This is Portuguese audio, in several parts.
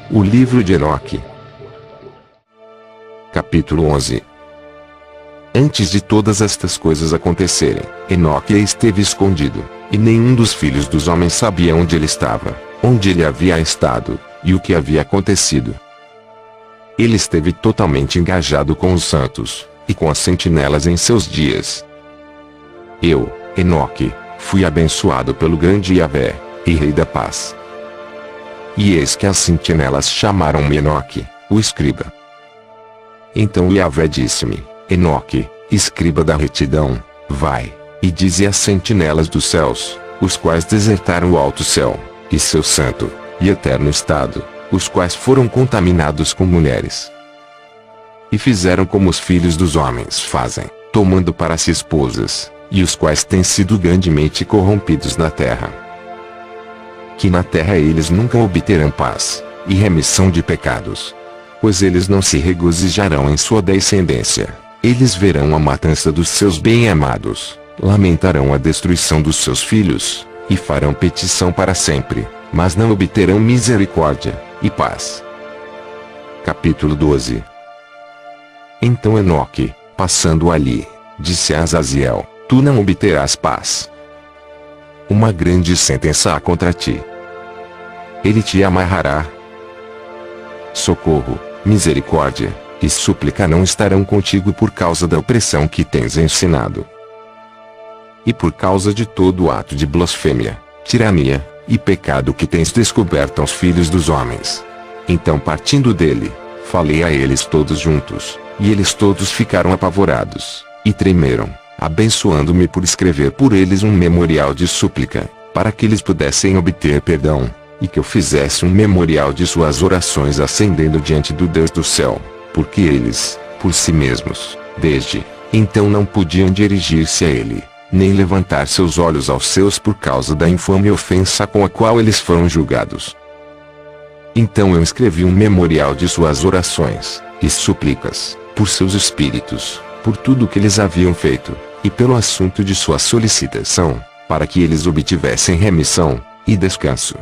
O livro de Enoque. Capítulo 11. Antes de todas estas coisas acontecerem, Enoque esteve escondido, e nenhum dos filhos dos homens sabia onde ele estava, onde ele havia estado, e o que havia acontecido. Ele esteve totalmente engajado com os santos, e com as sentinelas em seus dias. Eu, Enoque, fui abençoado pelo grande Yahvé, e Rei da Paz. E eis que as sentinelas chamaram-me Enoque, o escriba. Então Yahvé disse-me: Enoque, escriba da retidão, vai, e dize às sentinelas dos céus, os quais desertaram o alto céu, e seu santo, e eterno estado, os quais foram contaminados com mulheres. E fizeram como os filhos dos homens fazem, tomando para si esposas, e os quais têm sido grandemente corrompidos na terra. Que na terra eles nunca obterão paz, e remissão de pecados. Pois eles não se regozijarão em sua descendência, eles verão a matança dos seus bem-amados, lamentarão a destruição dos seus filhos, e farão petição para sempre, mas não obterão misericórdia, e paz. Capítulo 12. Então Enoque, passando ali, disse a Azaziel: Tu não obterás paz. Uma grande sentença há contra ti. Ele te amarrará. Socorro, misericórdia, e súplica não estarão contigo por causa da opressão que tens ensinado. E por causa de todo o ato de blasfêmia, tirania, e pecado que tens descoberto aos filhos dos homens. Então partindo dele, falei a eles todos juntos, e eles todos ficaram apavorados, e tremeram, abençoando-me por escrever por eles um memorial de súplica, para que eles pudessem obter perdão, e que eu fizesse um memorial de suas orações ascendendo diante do Deus do céu, porque eles, por si mesmos, desde então não podiam dirigir-se a ele, nem levantar seus olhos aos seus por causa da infame ofensa com a qual eles foram julgados. Então eu escrevi um memorial de suas orações, e súplicas, por seus espíritos, por tudo o que eles haviam feito, e pelo assunto de sua solicitação, para que eles obtivessem remissão, e descanso.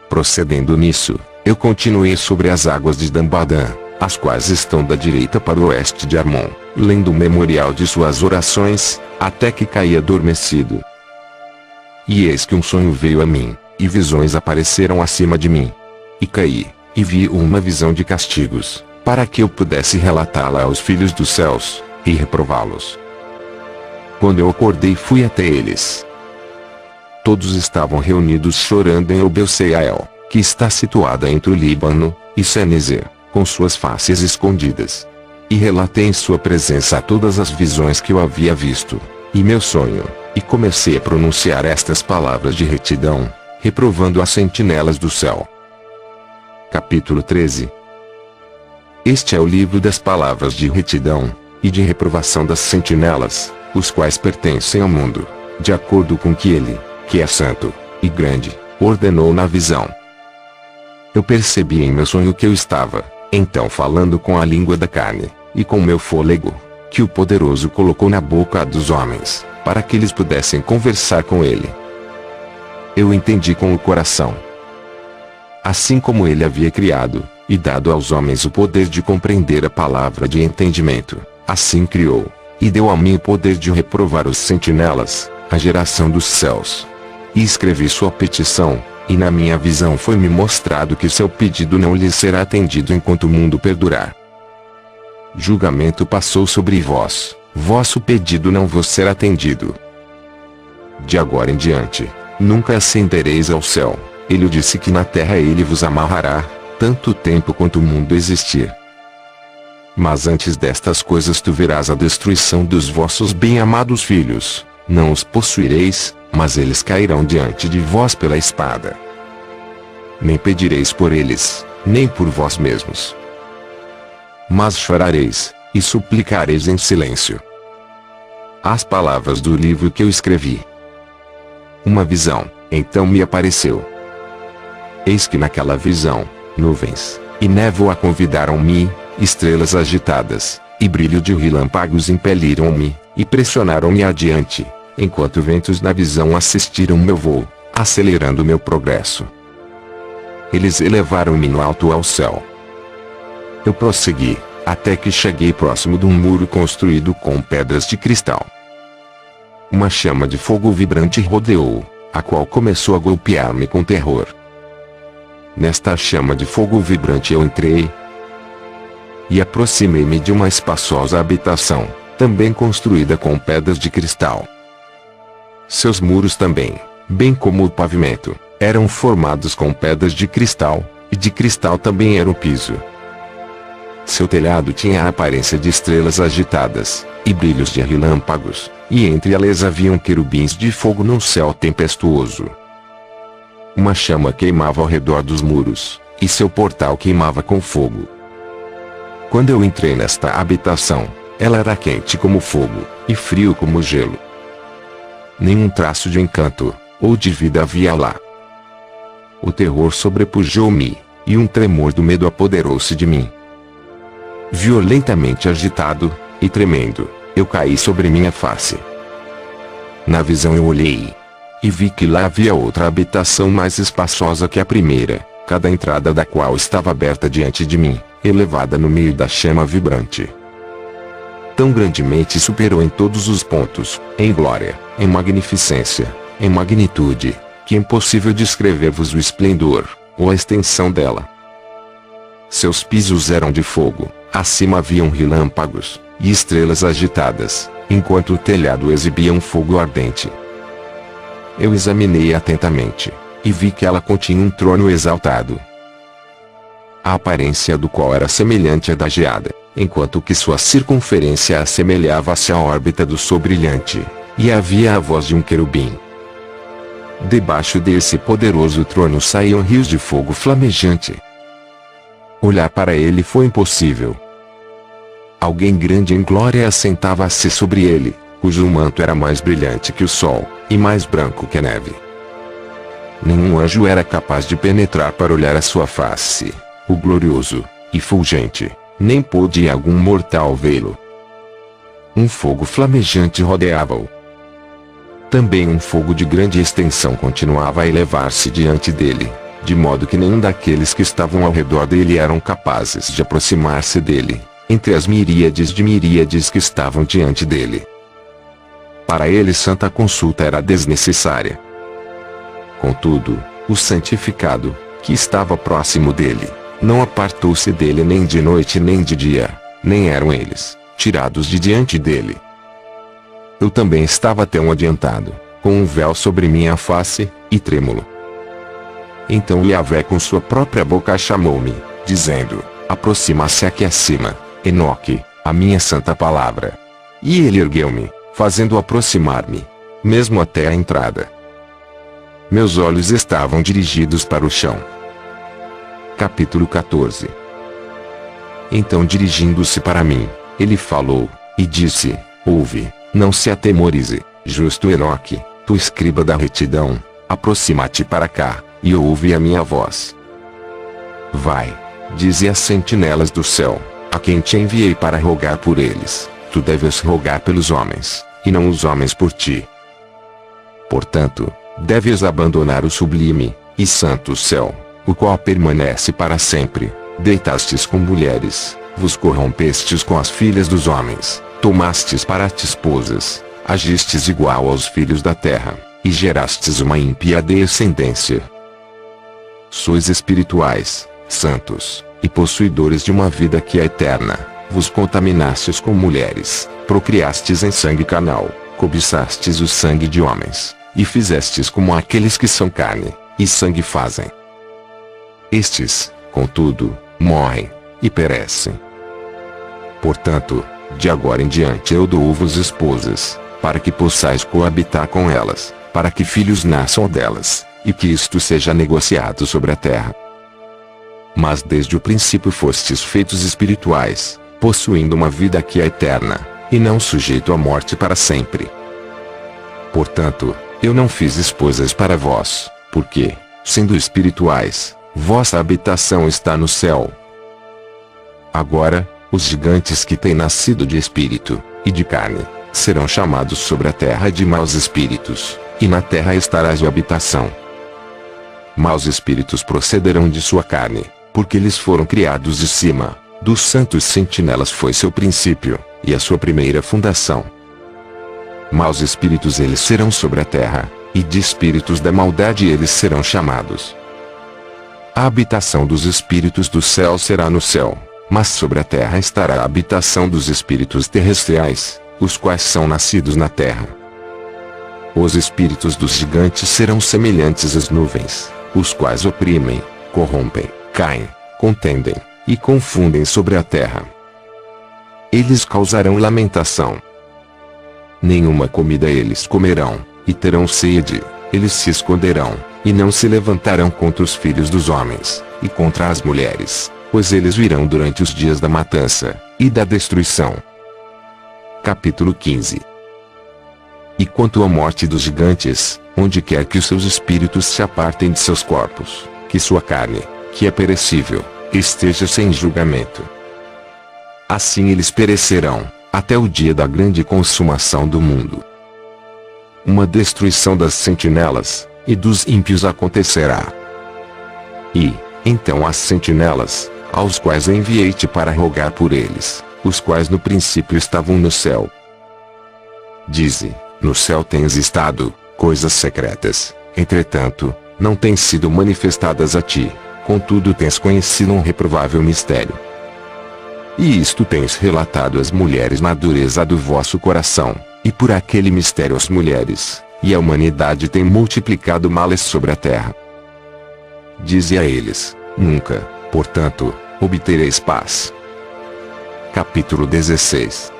Procedendo nisso, eu continuei sobre as águas de Dambadã, as quais estão da direita para o oeste de Armon, lendo o memorial de suas orações, até que caí adormecido. E eis que um sonho veio a mim, e visões apareceram acima de mim. E caí, e vi uma visão de castigos, para que eu pudesse relatá-la aos filhos dos céus, e reprová-los. Quando eu acordei fui até eles. Todos estavam reunidos chorando em Obel-Seiael, que está situada entre o Líbano e Senezer, com suas faces escondidas. E relatei em sua presença todas as visões que eu havia visto, e meu sonho, e comecei a pronunciar estas palavras de retidão, reprovando as sentinelas do céu. Capítulo 13. Este é o livro das palavras de retidão, e de reprovação das sentinelas, os quais pertencem ao mundo, de acordo com que ele, que é santo, e grande, ordenou na visão. Eu percebi em meu sonho que eu estava, então falando com a língua da carne, e com meu fôlego, que o poderoso colocou na boca dos homens, para que eles pudessem conversar com ele. Eu entendi com o coração. Assim como ele havia criado, e dado aos homens o poder de compreender a palavra de entendimento, assim criou, e deu a mim o poder de reprovar os sentinelas, a geração dos céus. E escrevi sua petição, e na minha visão foi-me mostrado que seu pedido não lhe será atendido enquanto o mundo perdurar. Julgamento passou sobre vós, vosso pedido não vos será atendido. De agora em diante, nunca ascendereis ao céu, ele disse que na terra ele vos amarrará, tanto tempo quanto o mundo existir. Mas antes destas coisas tu verás a destruição dos vossos bem-amados filhos, não os possuireis, mas eles cairão diante de vós pela espada. Nem pedireis por eles, nem por vós mesmos. Mas chorareis, e suplicareis em silêncio. As palavras do livro que eu escrevi. Uma visão, então me apareceu. Eis que naquela visão, nuvens, e névoa convidaram-me, estrelas agitadas, e brilho de relâmpagos impeliram-me, e pressionaram-me adiante, enquanto ventos na visão assistiram meu voo, acelerando meu progresso. eles elevaram-me no alto ao céu. Eu prossegui, até que cheguei próximo de um muro construído com pedras de cristal. Uma chama de fogo vibrante rodeou, a qual começou a golpear-me com terror. Nesta chama de fogo vibrante eu entrei e aproximei-me de uma espaçosa habitação, também construída com pedras de cristal. Seus muros também, bem como o pavimento, eram formados com pedras de cristal, e de cristal também era o piso. Seu telhado tinha a aparência de estrelas agitadas, e brilhos de relâmpagos, e entre elas haviam querubins de fogo num céu tempestuoso. Uma chama queimava ao redor dos muros, e seu portal queimava com fogo. Quando eu entrei nesta habitação, ela era quente como fogo, e frio como gelo. Nenhum traço de encanto, ou de vida havia lá. O terror sobrepujou-me, e um tremor do medo apoderou-se de mim. Violentamente agitado, e tremendo, eu caí sobre minha face. Na visão eu olhei, e vi que lá havia outra habitação mais espaçosa que a primeira, cada entrada da qual estava aberta diante de mim, elevada no meio da chama vibrante. Tão grandemente superou em todos os pontos, em glória, em magnificência, em magnitude, que é impossível descrever-vos o esplendor, ou a extensão dela. Seus pisos eram de fogo, acima haviam relâmpagos, e estrelas agitadas, enquanto o telhado exibia um fogo ardente. Eu examinei atentamente, e vi que ela continha um trono exaltado, a aparência do qual era semelhante à da geada, enquanto que sua circunferência assemelhava-se à órbita do Sol brilhante, e havia a voz de um querubim. Debaixo desse poderoso trono saíam rios de fogo flamejante. Olhar para ele foi impossível. Alguém grande em glória assentava-se sobre ele, cujo manto era mais brilhante que o sol, e mais branco que a neve. Nenhum anjo era capaz de penetrar para olhar a sua face, o glorioso e fulgente, nem pôde algum mortal vê-lo. Um fogo flamejante rodeava-o. Também um fogo de grande extensão continuava a elevar-se diante dele, de modo que nenhum daqueles que estavam ao redor dele eram capazes de aproximar-se dele, entre as miríades de miríades que estavam diante dele. Para ele santa consulta era desnecessária. Contudo, o santificado, que estava próximo dele, não apartou-se dele nem de noite nem de dia, nem eram eles tirados de diante dele. Eu também estava tão adiantado, com um véu sobre minha face, e trêmulo. Então Yahvé com sua própria boca chamou-me, dizendo: aproxima-se aqui acima, Enoque, a minha santa palavra. E ele ergueu-me, fazendo aproximar-me, mesmo até a entrada. Meus olhos estavam dirigidos para o chão. Capítulo 14. Então dirigindo-se para mim, ele falou, e disse: ouve, não se atemorize, justo Enoque, tu escriba da retidão, aproxima-te para cá, e ouve a minha voz. Vai, dize às sentinelas do céu, a quem te enviei para rogar por eles, tu deves rogar pelos homens, e não os homens por ti. Portanto, deves abandonar o sublime e santo céu, o qual permanece para sempre. Deitastes com mulheres, vos corrompestes com as filhas dos homens, tomastes para ti esposas, agistes igual aos filhos da terra, e gerastes uma ímpia descendência. Sois espirituais, santos, e possuidores de uma vida que é eterna, vos contaminastes com mulheres, procriastes em sangue carnal, cobiçastes o sangue de homens, e fizestes como aqueles que são carne, e sangue fazem. Estes, contudo, morrem, e perecem. Portanto, de agora em diante eu dou-vos esposas, para que possais coabitar com elas, para que filhos nasçam delas, e que isto seja negociado sobre a terra. Mas desde o princípio fostes feitos espirituais, possuindo uma vida que é eterna, e não sujeito à morte para sempre. Portanto, eu não fiz esposas para vós, porque, sendo espirituais, vossa habitação está no céu. Agora, os gigantes que têm nascido de espírito, e de carne, serão chamados sobre a terra de maus espíritos, e na terra estará a habitação. Maus espíritos procederão de sua carne, porque eles foram criados de cima. Dos santos sentinelas foi seu princípio, e a sua primeira fundação. Maus espíritos eles serão sobre a terra, e de espíritos da maldade eles serão chamados. A habitação dos espíritos do céu será no céu, mas sobre a terra estará a habitação dos espíritos terrestriais, os quais são nascidos na terra. Os espíritos dos gigantes serão semelhantes às nuvens, os quais oprimem, corrompem, caem, contendem e confundem sobre a terra. Eles causarão lamentação. Nenhuma comida eles comerão, e terão sede. Eles se esconderão, e não se levantarão contra os filhos dos homens, e contra as mulheres, pois eles virão durante os dias da matança, e da destruição. Capítulo 15. E quanto à morte dos gigantes, onde quer que os seus espíritos se apartem de seus corpos, que sua carne, que é perecível, esteja sem julgamento. Assim eles perecerão, até o dia da grande consumação do mundo. Uma destruição das sentinelas, e dos ímpios acontecerá. E, então as sentinelas, aos quais enviei-te para rogar por eles, os quais no princípio estavam no céu. Dize, no céu tens estado, coisas secretas, entretanto, não têm sido manifestadas a ti, contudo tens conhecido um reprovável mistério. E isto tens relatado às mulheres na dureza do vosso coração, e por aquele mistério as mulheres, e a humanidade tem multiplicado males sobre a terra. Dize a eles, nunca, portanto, obtereis paz. Capítulo 16.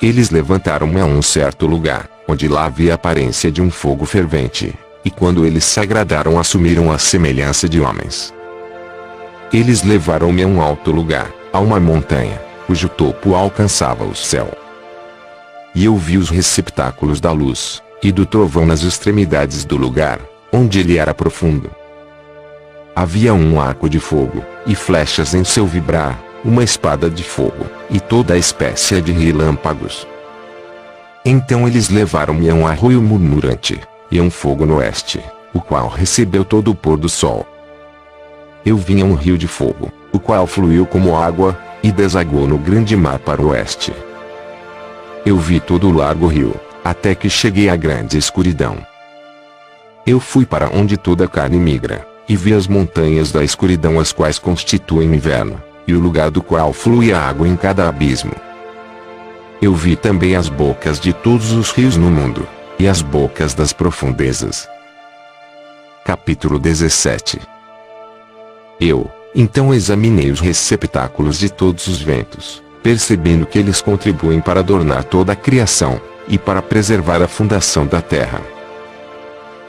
Eles levantaram-me a um certo lugar, onde lá havia a aparência de um fogo fervente, e quando eles se agradaram assumiram a semelhança de homens. Eles levaram-me a um alto lugar, a uma montanha, cujo topo alcançava o céu. E eu vi os receptáculos da luz, e do trovão nas extremidades do lugar, onde ele era profundo. Havia um arco de fogo, e flechas em seu vibrar, uma espada de fogo, e toda a espécie de relâmpagos. Então eles levaram-me a um arroio murmurante, e a um fogo no oeste, o qual recebeu todo o pôr do sol. Eu vi um rio de fogo, o qual fluiu como água, e desaguou no grande mar para o oeste. Eu vi todo o largo rio, até que cheguei à grande escuridão. Eu fui para onde toda a carne migra, e vi as montanhas da escuridão as quais constituem o inverno, e o lugar do qual flui a água em cada abismo. Eu vi também as bocas de todos os rios no mundo, e as bocas das profundezas. Capítulo 17. Eu, então examinei os receptáculos de todos os ventos, percebendo que eles contribuem para adornar toda a criação, e para preservar a fundação da terra.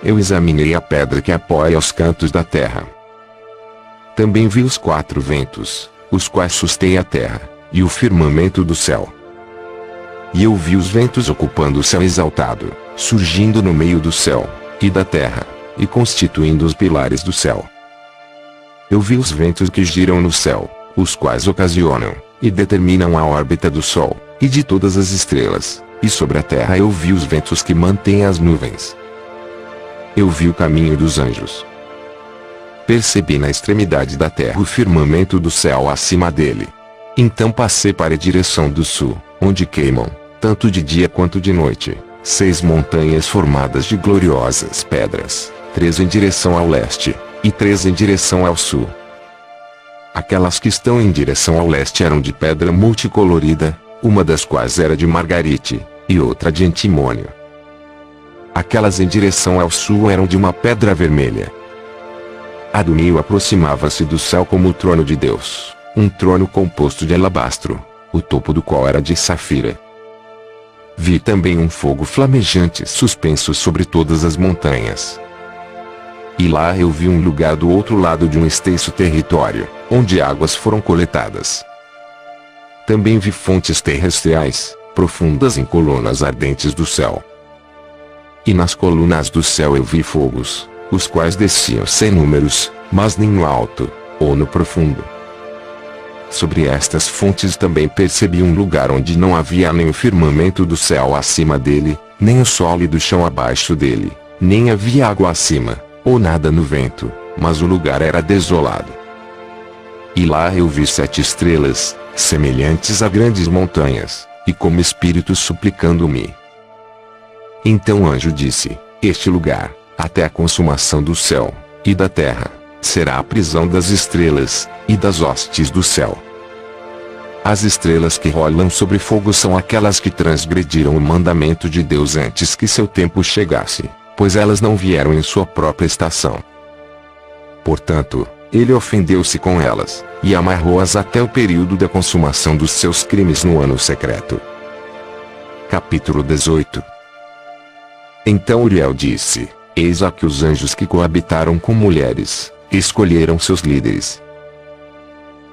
Eu examinei a pedra que apoia os cantos da terra. Também vi os 4 ventos, os quais sustêm a terra, e o firmamento do céu. E eu vi os ventos ocupando o céu exaltado, surgindo no meio do céu, e da terra, e constituindo os pilares do céu. Eu vi os ventos que giram no céu, os quais ocasionam, e determinam a órbita do Sol, e de todas as estrelas, e sobre a terra eu vi os ventos que mantêm as nuvens. Eu vi o caminho dos anjos. Percebi na extremidade da terra o firmamento do céu acima dele. Então passei para a direção do sul, onde queimam, tanto de dia quanto de noite, 6 montanhas formadas de gloriosas pedras, 3 em direção ao leste, e 3 em direção ao sul. Aquelas que estão em direção ao leste eram de pedra multicolorida, uma das quais era de margarite, e outra de antimônio. Aquelas em direção ao sul eram de uma pedra vermelha. A do meio aproximava-se do céu como o trono de Deus, um trono composto de alabastro, o topo do qual era de safira. Vi também um fogo flamejante suspenso sobre todas as montanhas. E lá eu vi um lugar do outro lado de um extenso território, onde águas foram coletadas. Também vi fontes terrestriais, profundas em colunas ardentes do céu. E nas colunas do céu eu vi fogos, os quais desciam sem números, mas nem no alto, ou no profundo. Sobre estas fontes também percebi um lugar onde não havia nem o firmamento do céu acima dele, nem o sólido chão abaixo dele, nem havia água acima, ou nada no vento, mas o lugar era desolado. E lá eu vi 7 estrelas, semelhantes a grandes montanhas, e como espíritos suplicando-me. Então o anjo disse: este lugar, até a consumação do céu e da terra, será a prisão das estrelas e das hostes do céu. As estrelas que rolam sobre fogo são aquelas que transgrediram o mandamento de Deus antes que seu tempo chegasse, pois elas não vieram em sua própria estação. Portanto, ele ofendeu-se com elas, e amarrou-as até o período da consumação dos seus crimes no ano secreto. Capítulo 18. Então Uriel disse: eis aqui os anjos que coabitaram com mulheres, escolheram seus líderes.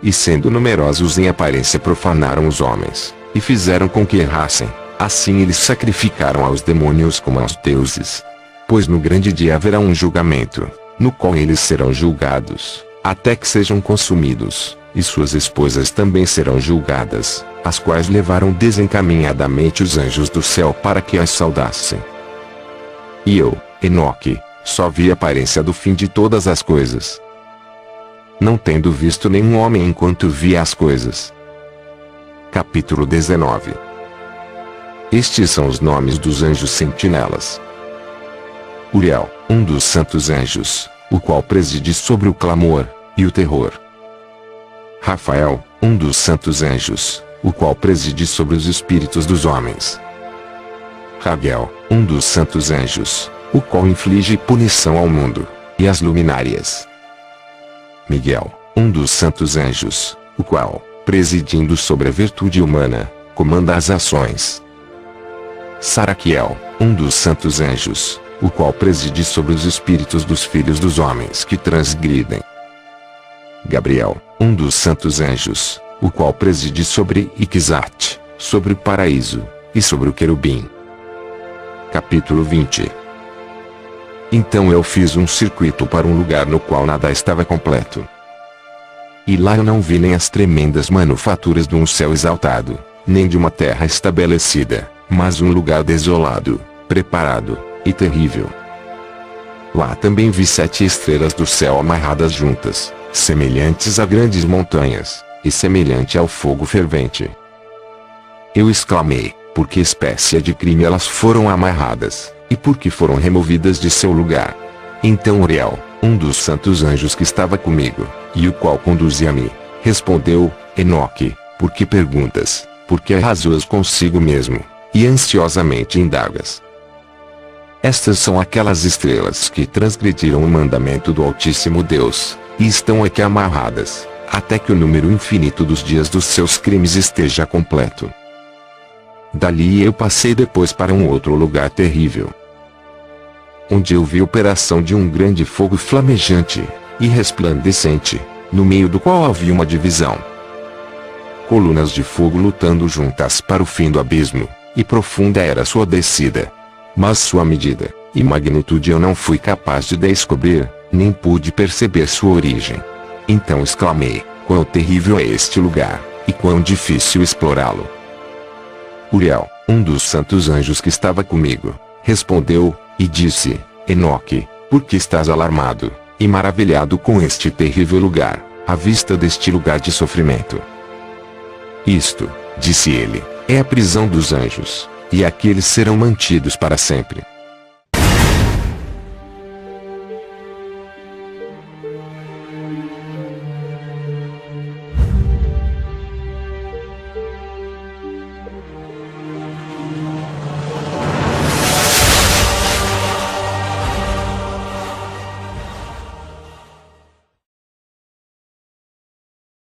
E sendo numerosos em aparência profanaram os homens, e fizeram com que errassem, assim eles sacrificaram aos demônios como aos deuses. Pois no grande dia haverá um julgamento, no qual eles serão julgados, até que sejam consumidos, e suas esposas também serão julgadas, as quais levaram desencaminhadamente os anjos do céu para que as saudassem. E eu, Enoque, só vi a aparência do fim de todas as coisas, não tendo visto nenhum homem enquanto via as coisas. Capítulo 19. Estes são os nomes dos anjos sentinelas. Uriel, um dos santos anjos, o qual preside sobre o clamor e o terror. Rafael, um dos santos anjos, o qual preside sobre os espíritos dos homens. Raguel, um dos santos anjos, o qual inflige punição ao mundo e às luminárias. Miguel, um dos santos anjos, o qual, presidindo sobre a virtude humana, comanda as ações. Saraquiel, um dos santos anjos, o qual preside sobre os espíritos dos filhos dos homens que transgridem. Gabriel, um dos santos anjos, o qual preside sobre Iquizate, sobre o paraíso, e sobre o querubim. Capítulo 20. Então eu fiz um circuito para um lugar no qual nada estava completo. E lá eu não vi nem as tremendas manufaturas de um céu exaltado, nem de uma terra estabelecida, mas um lugar desolado, preparado, e terrível. Lá também vi 7 estrelas do céu amarradas juntas, semelhantes a grandes montanhas, e semelhante ao fogo fervente. Eu exclamei: por que espécie de crime elas foram amarradas, e por que foram removidas de seu lugar? Então Uriel, um dos santos anjos que estava comigo, e o qual conduzia-me, respondeu: Enoque, por que perguntas? Por que arrazoas consigo mesmo, e ansiosamente indagas? Estas são aquelas estrelas que transgrediram o mandamento do Altíssimo Deus, e estão aqui amarradas, até que o número infinito dos dias dos seus crimes esteja completo. Dali eu passei depois para um outro lugar terrível, onde eu vi a operação de um grande fogo flamejante e resplandecente, no meio do qual havia uma divisão. Colunas de fogo lutando juntas para o fim do abismo, e profunda era sua descida. Mas sua medida e magnitude eu não fui capaz de descobrir, nem pude perceber sua origem. Então exclamei: quão terrível é este lugar, e quão difícil explorá-lo. Uriel, um dos santos anjos que estava comigo, respondeu, e disse: Enoque, por que estás alarmado, e maravilhado com este terrível lugar, à vista deste lugar de sofrimento? Isto, disse ele, é a prisão dos anjos, e aqui eles serão mantidos para sempre.